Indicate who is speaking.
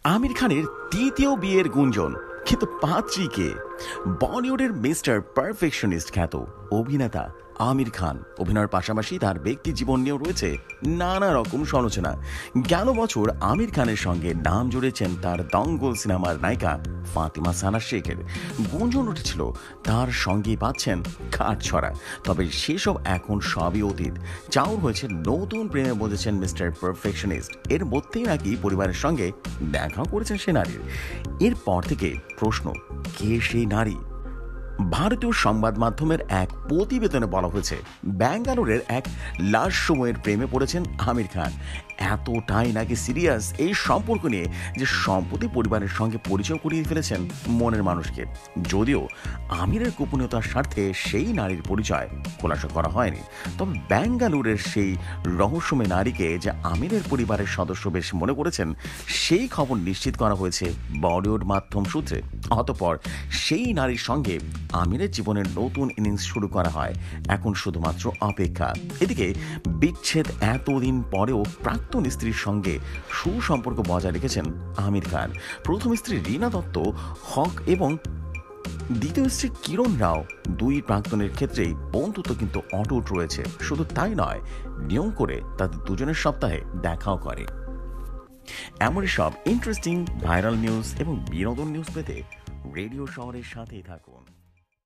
Speaker 1: আমির খানের তৃতীয় বিয়ের গুঞ্জন, কিন্তু পাত্রীকে বলিউডের মিস্টার পারফেকশনিস্ট খ্যাত অভিনেতা আমির খান অভিনয়ের পাশাপাশি তার ব্যক্তি জীবন নিয়েও রয়েছে নানা রকম সমালোচনা। গেল বছর আমির খানের সঙ্গে নাম জুড়েছেন তার দঙ্গল সিনেমার নায়িকা ফাতিমা সানা শেখের। গুঞ্জন উঠেছিল তার সঙ্গেই পাচ্ছেন কাঠছড়া, তবে সেসব এখন সবই অতীত। চাউর হয়েছে নতুন প্রেমে বুঝেছেন মিস্টার পারফেকশনিস্ট। এর মধ্যেই নাকি পরিবারের সঙ্গে দেখাও করেছেন সে নারীর। এরপর থেকে প্রশ্ন, কে সেই নারী? ভারতীয় সংবাদ মাধ্যমের এক প্রতিবেদনে বলা হয়েছে, ব্যাঙ্গালোরের এক লাশ সময়ের প্রেমে পড়েছেন আমির খান। এতটাই নাকি সিরিয়াস এই সম্পর্ক নিয়ে যে সম্প্রতি পরিবারের সঙ্গে পরিচয় করিয়ে ফেলেছেন মনের মানুষকে। যদিও আমিরের গোপনীয়তার স্বার্থে সেই নারীর পরিচয় খোলাসা করা হয়নি, তবে ব্যাঙ্গালোরের সেই রহস্যময় নারীকে যে আমিরের পরিবারের সদস্য বেশ মনে করেছেন, সেই খবর নিশ্চিত করা হয়েছে বলিউড মাধ্যম সূত্রে। অতঃপর সেই নারীর সঙ্গে আমিরের জীবনের নতুন ইনিংস শুরু করা হয়। এখন শুধুমাত্র অপেক্ষা। এদিকে বিচ্ছেদ এতদিন পরেও প্রাক্তন স্ত্রীর সঙ্গে সুসম্পর্ক বজায় রেখেছেন আমির খান। প্রথম স্ত্রী রীনা দত্ত হক এবং দ্বিতীয় স্ত্রী কিরণ রাও, দুই প্রাক্তনের ক্ষেত্রেই বন্ধুত্ব কিন্তু অটুট রয়েছে। শুধু তাই নয়, নিয়ম করে তাদের দুজনের সপ্তাহে দেখাও করে। এমনই সব ইন্টারেস্টিং ভাইরাল নিউজ এবং বিনোদন নিউজ পেতে রেডিও শহরের সাথেই থাকুন।